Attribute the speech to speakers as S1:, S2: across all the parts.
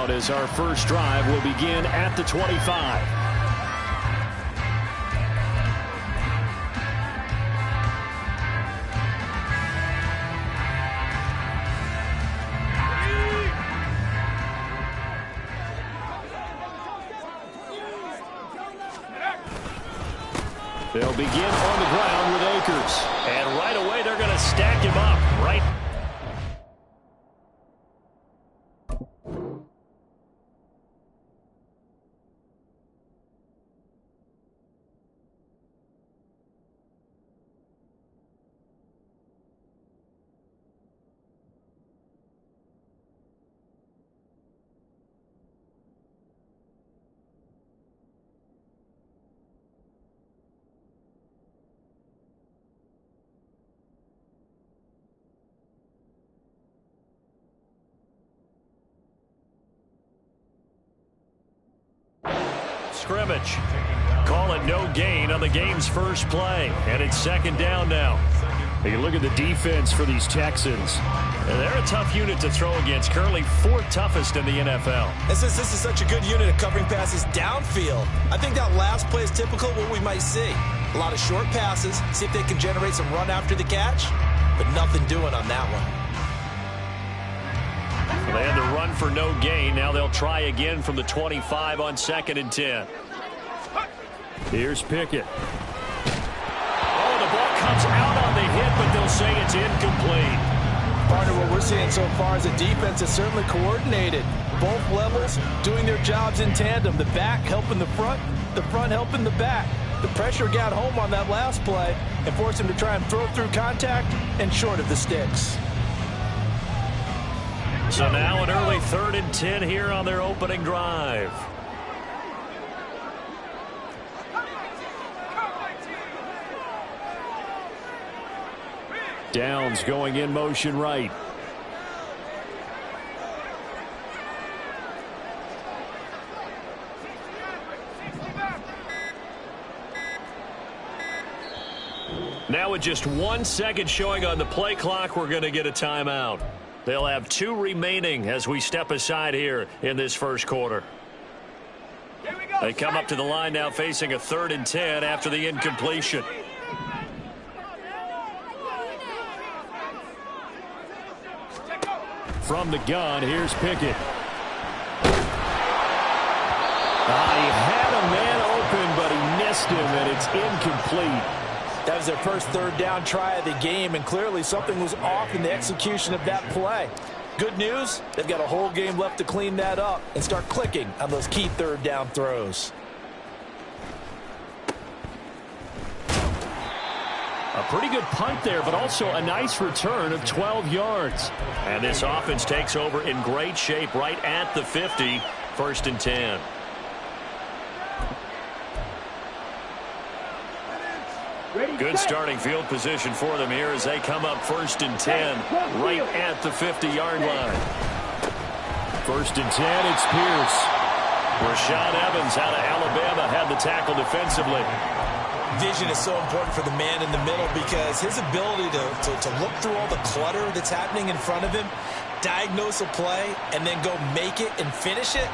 S1: out as our first drive will begin at the 25. They'll begin on the ground with Akers. And right away, they're going to stack him up. Right. Scrimmage. Call it no gain on the game's first play. And it's second down now. You look at the defense for these Texans. They're a tough unit to throw against. Currently fourth toughest in the NFL.
S2: And since this is such a good unit at covering passes downfield, I think that last play is typical of what we might see. A lot of short passes. See if they can generate some run after the catch. But nothing doing on that one.
S1: They had to run for no gain. Now they'll try again from the 25 on 2nd and 10. Here's Pickett. Oh, the ball comes out on the hit, but they'll say it's incomplete.
S2: Partner, what we're seeing so far is the defense is certainly coordinated. Both levels doing their jobs in tandem. The back helping the front helping the back. The pressure got home on that last play and forced him to try and throw through contact and short of the sticks.
S1: So now an early 3rd and 10 here on their opening drive. Downs going in motion right. Now with just 1 second showing on the play clock, we're going to get a timeout. They'll have 2 remaining as we step aside here in this first quarter. They come up to the line now facing a 3rd and 10 after the incompletion. From the gun, here's Pickett. He had a man open, but he missed him, and it's incomplete.
S2: That was their first 3rd down try of the game, and clearly something was off in the execution of that play. Good news, they've got a whole game left to clean that up and start clicking on those key 3rd down throws.
S1: A pretty good punt there, but also a nice return of 12 yards. And this offense takes over in great shape right at the 50, 1st and 10. Good starting field position for them here as they come up 1st and 10 right at the 50-yard line. 1st and 10, it's Pierce. Rashad Evans out of Alabama had the tackle defensively.
S2: Vision is so important for the man in the middle because his ability to look through all the clutter that's happening in front of him, diagnose a play, and then go make it and finish it,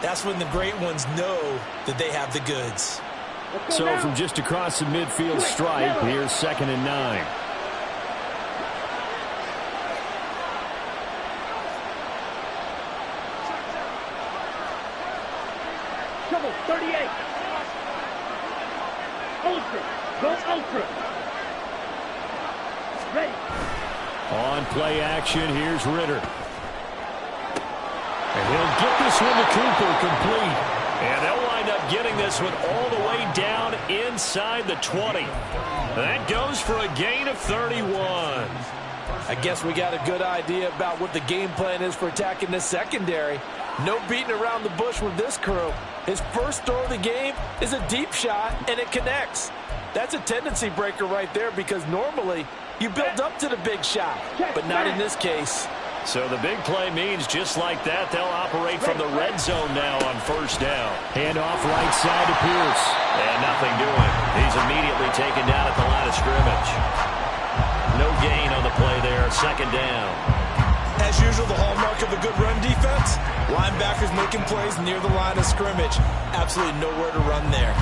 S2: that's when the great ones know that they have the goods.
S1: So from just across the midfield stripe, here's 2nd and 9.
S3: Trouble, 38. Ultra. Go ultra. Ready.
S1: On play action, here's Ritter. And he'll get this one to Cooper complete. And they'll wind up getting this one all the way down inside the 20. That goes for a gain of 31.
S2: I guess we got a good idea about what the game plan is for attacking this secondary. No beating around the bush with this crew. His first throw of the game is a deep shot, and it connects. That's a tendency breaker right there because normally you build up to the big shot, but not in this case.
S1: So the big play means just like that, they'll operate from the red zone now on 1st down. Hand off right side to Pierce. And nothing doing. He's immediately taken down at the line of scrimmage. No gain on the play there, 2nd down.
S2: As usual, the hallmark of a good run defense, linebackers making plays near the line of scrimmage. Absolutely nowhere to run there.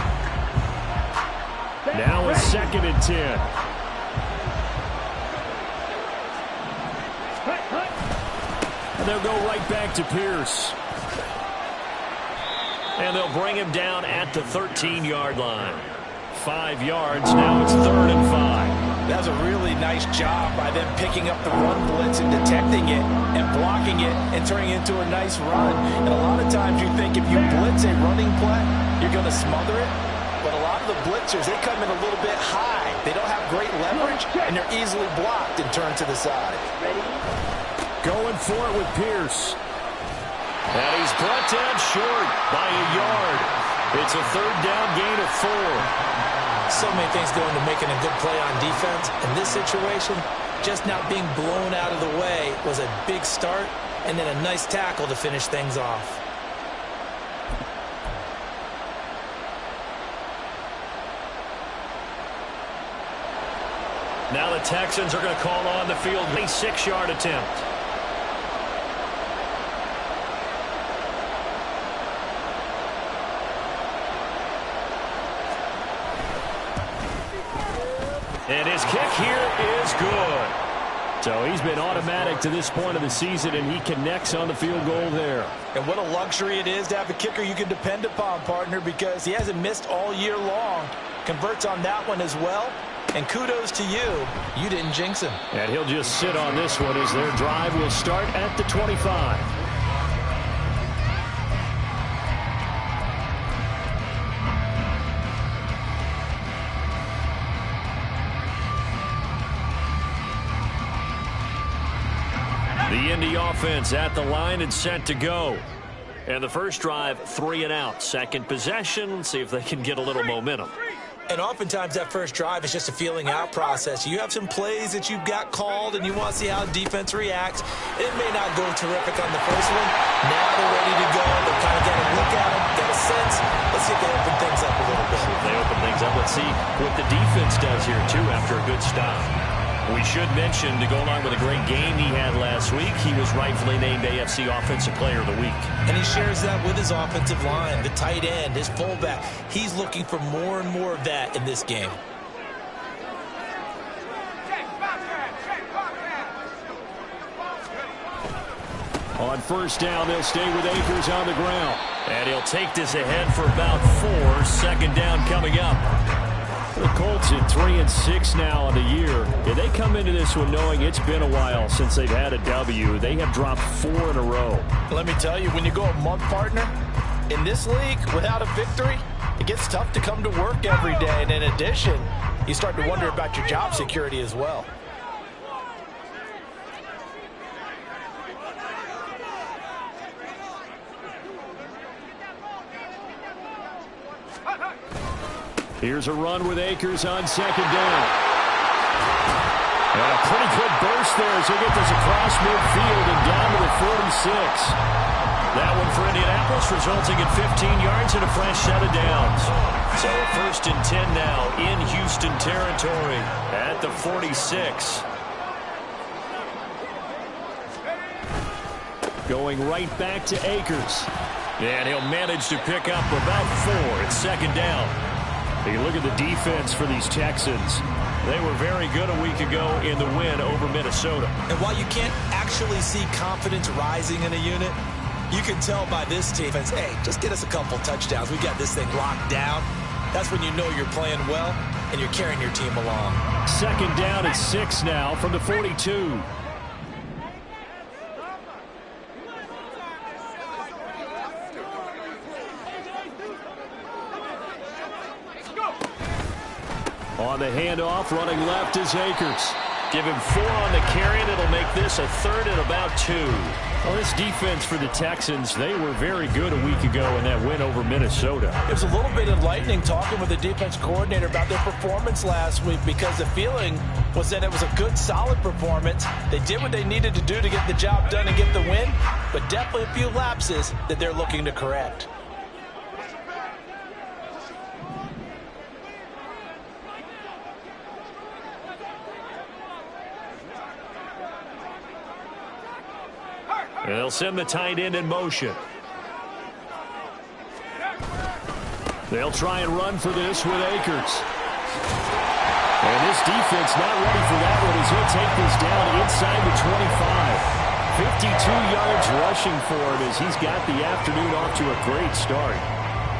S1: Now a 2nd and 10. And they'll go right back to Pierce. And they'll bring him down at the 13-yard line. 5 yards. Now it's 3rd and 5.
S2: That was a really nice job by them picking up the run blitz and detecting it and blocking it and turning it into a nice run. And a lot of times you think if you blitz a running play, you're going to smother it. But a lot of the blitzers, they come in a little bit high. They don't have great leverage, and they're easily blocked and turned to the side.
S1: Going for it with Pierce. And he's brought down short by a yard. It's a 3rd down gain of 4.
S2: So many things go into making a good play on defense. In this situation, just not being blown out of the way was a big start, and then a nice tackle to finish things off.
S1: Now the Texans are going to call on the field a 6-yard attempt. And his kick here is good. So he's been automatic to this point of the season, and he connects on the field goal there.
S2: And what a luxury it is to have a kicker you can depend upon, partner, because he hasn't missed all year long. Converts on that one as well. And kudos to you. You didn't jinx him.
S1: And he'll just sit on this one as their drive will start at the 25. The Indy offense at the line and set to go. And the first drive, 3 and out. Second possession, see if they can get a little momentum.
S2: And oftentimes that first drive is just a feeling out process. You have some plays that you've got called and you want to see how defense reacts. It may not go terrific on the first one. Now they're ready to go. They're kind of getting a look at it, get a sense. Let's see if they open things up a little bit.
S1: See if they open things up. Let's see what the defense does here, too, after a good stop. We should mention, to go along with a great game he had last week, he was rightfully named AFC Offensive Player of the Week.
S2: And he shares that with his offensive line, the tight end, his fullback. He's looking for more and more of that in this game.
S1: On first down, they'll stay with Akers on the ground. And he'll take this ahead for about 4. Second down coming up. The Colts at 3-6 now on the year. Yeah, they come into this one knowing it's been a while since they've had a W. They have dropped 4 in a row.
S2: Let me tell you, when you go a month, partner, in this league, without a victory, it gets tough to come to work every day. And in addition, you start to wonder about your job security as well.
S1: Here's a run with Akers on second down. And a pretty good burst there as he gets this across midfield and down to the 46. That one for Indianapolis, resulting in 15 yards and a fresh set of downs. So a 1st and 10 now in Houston territory at the 46. Going right back to Akers. And he'll manage to pick up about 4. It's second down. You look at the defense for these Texans. They were very good a week ago in the win over Minnesota.
S2: And while you can't actually see confidence rising in a unit, you can tell by this defense, hey, just get us a couple touchdowns. We got this thing locked down. That's when you know you're playing well and you're carrying your team along.
S1: Second down at 6 now from the 42. On the handoff, running left is Akers. Give him 4 on the carry, and it'll make this a 3rd and about 2. Well, this defense for the Texans, they were very good a week ago in that win over Minnesota.
S2: It was a little bit enlightening talking with the defense coordinator about their performance last week, because the feeling was that it was a good, solid performance. They did what they needed to do to get the job done and get the win, but definitely a few lapses that they're looking to correct.
S1: And they'll send the tight end in motion. They'll try and run for this with Akers. And this defense not ready for that one as he'll take this down inside the 25. 52 yards rushing for him as he's got the afternoon off to a great start.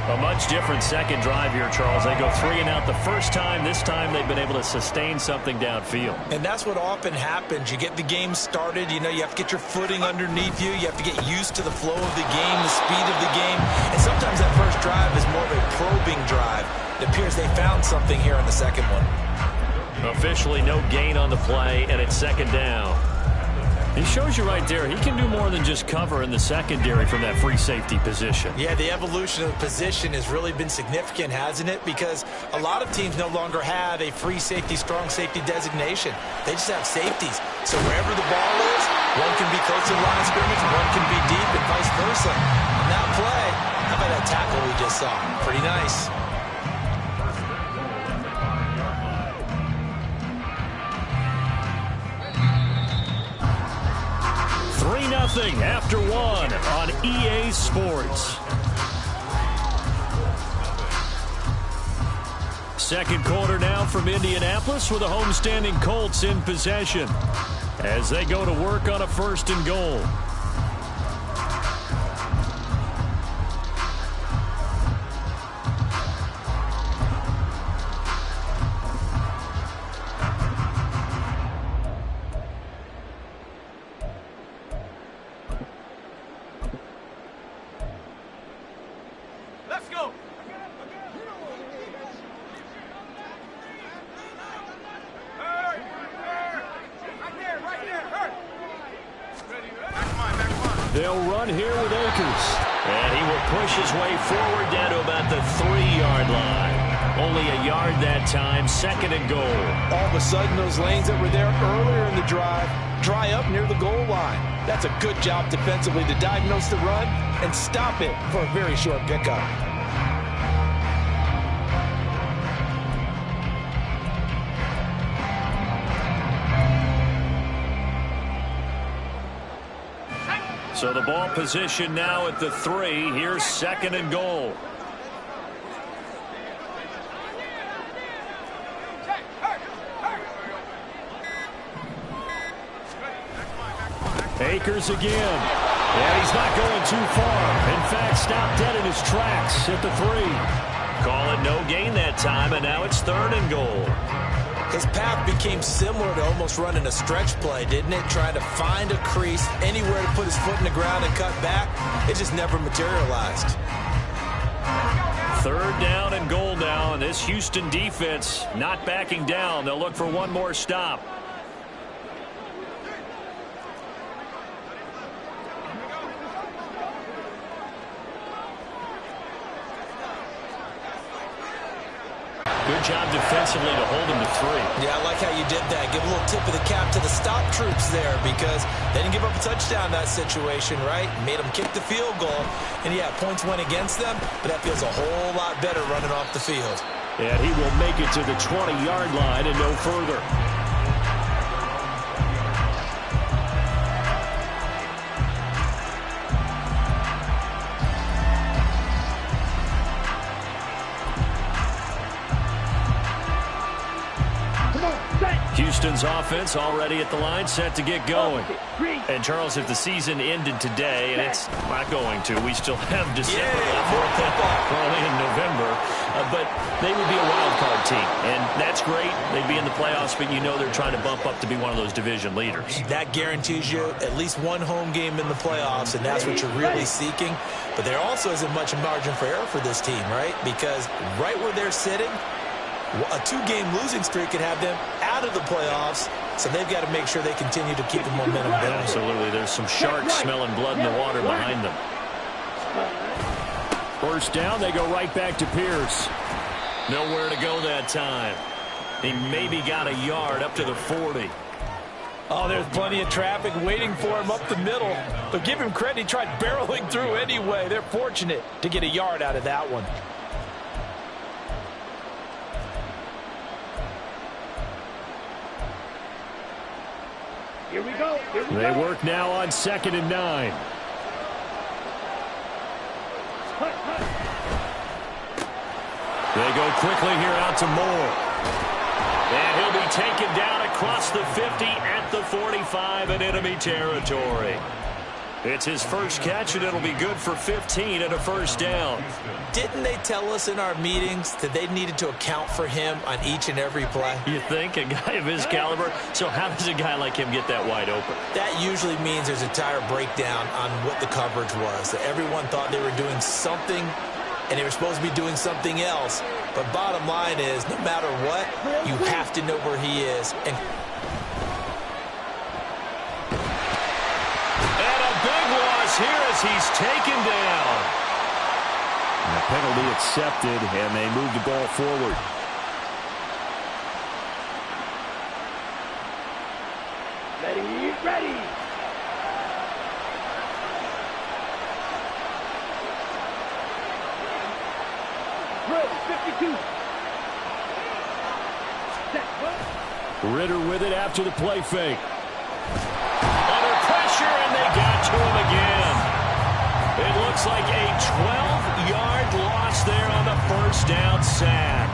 S1: A much different second drive here, Charles. They go 3 and out the first time. This time they've been able to sustain something downfield.
S2: And that's what often happens. You get the game started. You know, you have to get your footing underneath you. You have to get used to the flow of the game, the speed of the game. And sometimes that first drive is more of a probing drive. It appears they found something here in the second one.
S1: Officially no gain on the play, and it's second down. He shows you right there, he can do more than just cover in the secondary from that free safety position.
S2: Yeah, the evolution of the position has really been significant, hasn't it? Because a lot of teams no longer have a free safety, strong safety designation. They just have safeties. So wherever the ball is, one can be close to the line of scrimmage, one can be deep, and vice versa. On that play, how about that tackle we just saw? Pretty nice.
S1: 3-0 after 1 on EA Sports. Second quarter now from Indianapolis with the homestanding Colts in possession as they go to work on a 1st and goal. They'll run here with Akers. And he will push his way forward down to about the 3-yard line. Only a yard that time, 2nd and goal.
S2: All of a sudden, those lanes that were there earlier in the drive dry up near the goal line. That's a good job defensively to diagnose the run and stop it for a very short pickup.
S1: So the ball position now at the 3. Here's 2nd and goal. Akers again. And he's not going too far. In fact, stopped dead in his tracks at the 3. Call it no gain that time, and now it's 3rd and goal.
S2: His path became similar to almost running a stretch play, didn't it? Trying to find a crease, anywhere to put his foot in the ground and cut back. It just never materialized.
S1: 3rd down and goal now, and this Houston defense not backing down. They'll look for one more stop. Good job defensively to hold him to 3.
S2: Yeah, I like how you did that. Give a little tip of the cap to the stop troops there because they didn't give up a touchdown in that situation, right? Made them kick the field goal. And, yeah, points went against them, but that feels a whole lot better running off the field.
S1: And he will make it to the 20-yard line and no further. Houston's offense already at the line, set to get going. And, Charles, if the season ended today, and it's not going to, we still have December left, early in November, but they would be a wild card team. And that's great. They'd be in the playoffs, but you know they're trying to bump up to be one of those division leaders.
S2: That guarantees you at least one home game in the playoffs, and that's what you're really seeking. But there also isn't much margin for error for this team, right? Because right where they're sitting, a 2-game losing streak could have them out of the playoffs, so they've got to make sure they continue to keep the momentum going.
S1: Absolutely. There's some sharks smelling blood in the water behind them. 1st down, they go right back to Pierce. Nowhere to go that time. He maybe got a yard up to the 40.
S2: Oh, there's plenty of traffic waiting for him up the middle. But give him credit, he tried barreling through anyway. They're fortunate to get a yard out of that one.
S3: Here we go. Here we
S1: They
S3: go.
S1: work now on 2nd and 9.
S3: Cut, cut.
S1: They go quickly here out to Moore. And he'll be taken down across the 50 at the 45 in enemy territory. It's his first catch, and it'll be good for 15 and a first down.
S2: Didn't they tell us in our meetings that they needed to account for him on each and every play?
S1: You think? A guy of his caliber? So how does a guy like him get that wide open?
S2: That usually means there's a entire breakdown on what the coverage was. That everyone thought they were doing something, and they were supposed to be doing something else. But bottom line is, no matter what, you have to know where he is. And
S1: a big loss here as he's taken down. And the penalty accepted, and they move the ball forward.
S3: Ready. Drill, 52. Set.
S1: Ritter with it after the play fake. Under pressure, and they got to him again. It looks like a 12-yard loss there on the first down sack.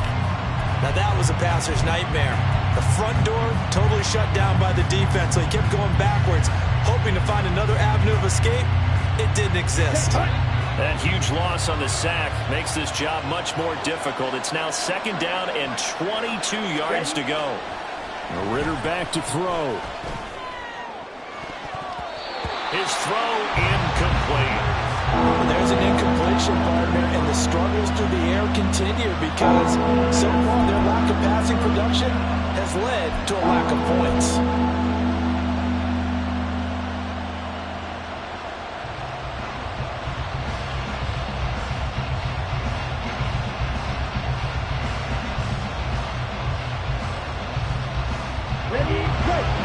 S2: now that was a passer's nightmare. The front door totally shut down by the defense, so he kept going backwards, hoping to find another avenue of escape. It didn't exist.
S1: That huge loss on the sack makes this job much more difficult. It's now 2nd down and 22 yards to go. Ritter back to throw. His throw incomplete.
S2: There's an incompletion, partner, and the struggles through the air continue because so far their lack of passing production has led to a lack of points.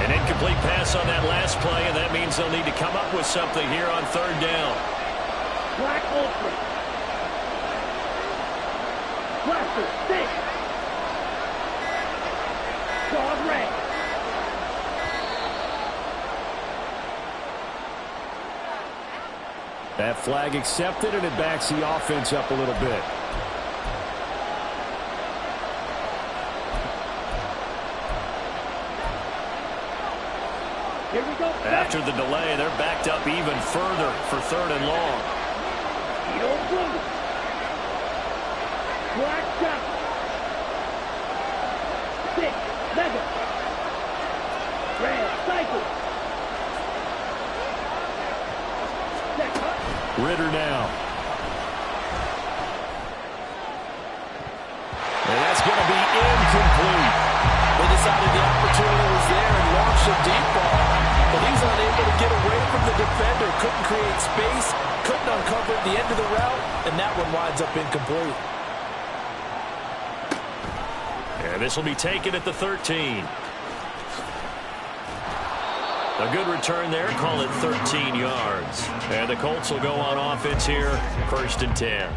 S1: An incomplete pass on that last play, and that means they'll need to come up with something here on 3rd down.
S3: Black Ultra. Blaster, stick. Dog red.
S1: That flag accepted, and it backs the offense up a little bit.
S3: Here we go.
S1: After the delay, they're backed up even further for 3rd and long.
S3: Edo blue. Black shot. Stick. Mega. Red cycle. Set.
S1: Ritter now. And that's going to be incomplete.
S2: They decided the opportunity was there and launched a deep ball, but he's unable to get away from the defender. Couldn't create space, couldn't uncover the end of the route, and that one winds up incomplete.
S1: And this will be taken at the 13. A good return there. Call it 13 yards. And the Colts will go on offense here. 1st and 10.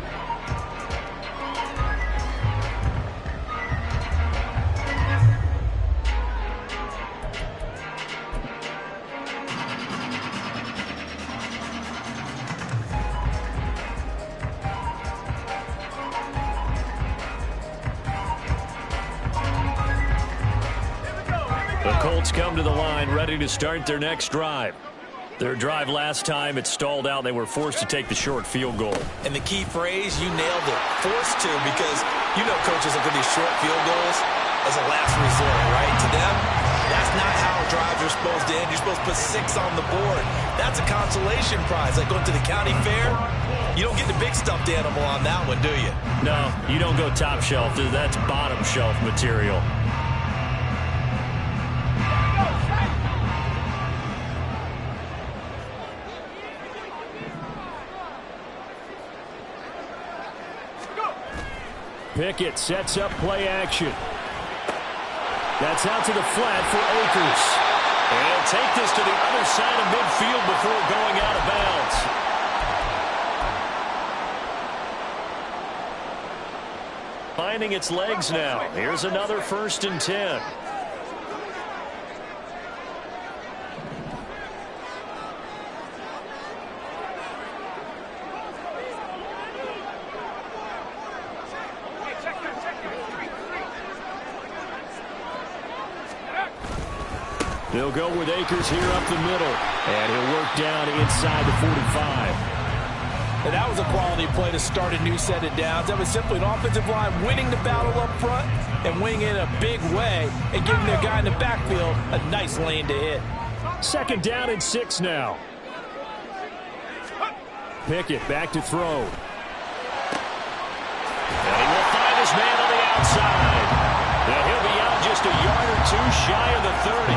S1: Come to the line, ready to start their next drive. Their drive last time, it stalled out. They were forced to take the short field goal.
S2: And the key phrase, you nailed it, forced to, because you know coaches look at these short field goals as a last resort, right? To them, that's not how drives are supposed to end. You're supposed to put 6 on the board. That's a consolation prize, like going to the county fair. You don't get the big stuffed animal on that one, do you?
S1: No, you don't go top shelf. That's bottom shelf material. Pickett sets up play action. That's out to the flat for Akers. And he'll take this to the other side of midfield before going out of bounds. Finding its legs now. Here's another 1st and 10. They'll go with Akers here up the middle. And he'll work down inside the 45.
S2: And that was a quality play to start a new set of downs. That was simply an offensive line winning the battle up front and winning in a big way and giving their guy in the backfield a nice lane to hit.
S1: 2nd down and 6 now. Pickett back to throw. And he will find his man on the outside. And he'll be out just a yard or two shy of the 30.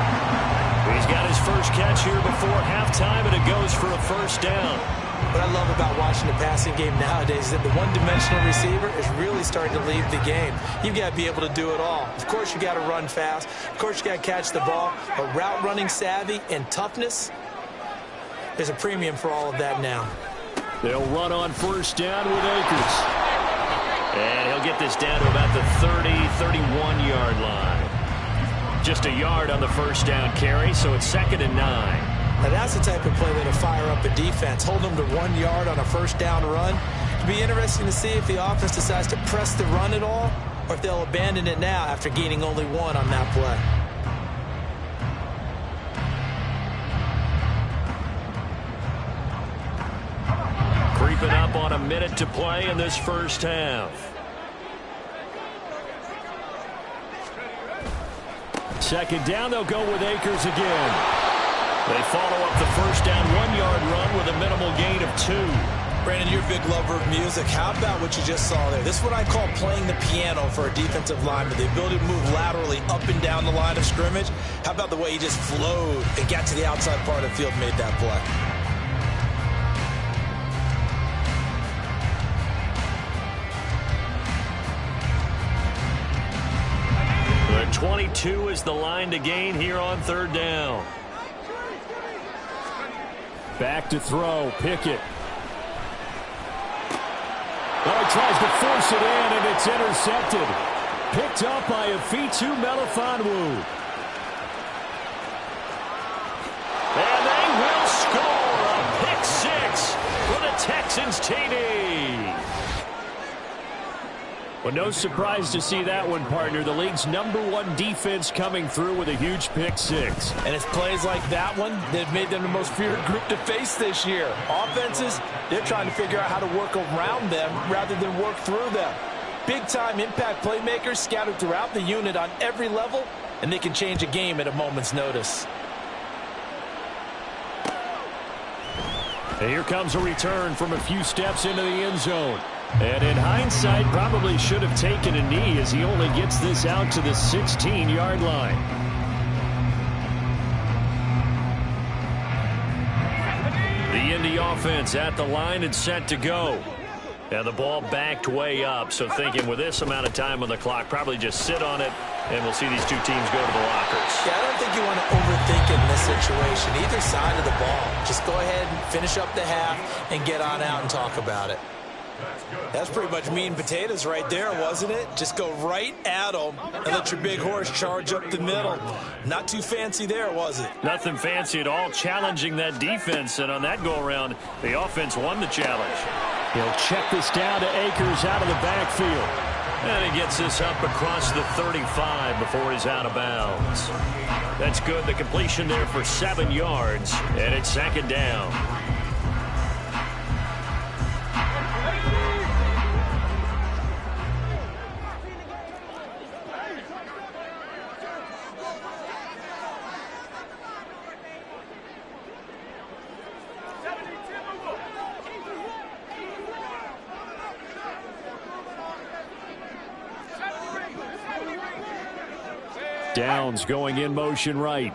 S1: He's got his first catch here before halftime, and it goes for a 1st down.
S2: What I love about watching the passing game nowadays is that the one-dimensional receiver is really starting to leave the game. You've got to be able to do it all. Of course, you got to run fast. Of course, you got to catch the ball. But route running savvy and toughness, there's a premium for all of that now.
S1: They'll run on 1st down with Akers. And he'll get this down to about the 30, 31-yard line. Just a yard on the 1st down carry, so it's 2nd and 9.
S2: Now that's the type of play that'll fire up a defense. Hold them to 1 yard on a 1st down run. It'll be interesting to see if the offense decides to press the run at all or if they'll abandon it now after gaining only 1 on that play.
S1: Creeping up on a minute to play in this 1st half. 2nd down, they'll go with Akers again. They follow up the 1st down 1-yard run with a minimal gain of 2.
S2: Brandon, you're a big lover of music. How about what you just saw there? This is what I call playing the piano for a defensive lineman. The ability to move laterally up and down the line of scrimmage. How about the way he just flowed and got to the outside part of the field and made that play?
S1: The 22 is the line to gain here on 3rd down. Back to throw, Pickett. Oh, he tries to force it in, and it's intercepted. Picked up by Afitu Melifonwu. And they will score a pick 6 for the Texans TD. Well, no surprise to see that one, partner. The league's #1 defense coming through with a huge pick 6.
S2: And it's plays like that one that have made them the most feared group to face this year. Offenses, they're trying to figure out how to work around them rather than work through them. Big-time impact playmakers scattered throughout the unit on every level, and they can change a game at a moment's notice.
S1: And here comes a return from a few steps into the end zone. And in hindsight, probably should have taken a knee as he only gets this out to the 16-yard line. The Indy offense at the line and set to go. And the ball backed way up, so thinking with this amount of time on the clock, probably just sit on it, and we'll see these two teams go to the lockers.
S2: Yeah, I don't think you want to overthink it in this situation. Either side of the ball. Just go ahead and finish up the half and get on out and talk about it. That's pretty much meat and potatoes right there, wasn't it? Just go right at them and let your big horse charge up the middle. Not too fancy there, was it?
S1: Nothing fancy at all, challenging that defense, and on that go-around, the offense won the challenge. He'll check this down to Akers out of the backfield. And he gets this up across the 35 before he's out of bounds. That's good. The completion there for 7 yards, and it's 2nd down. Downs going in motion right.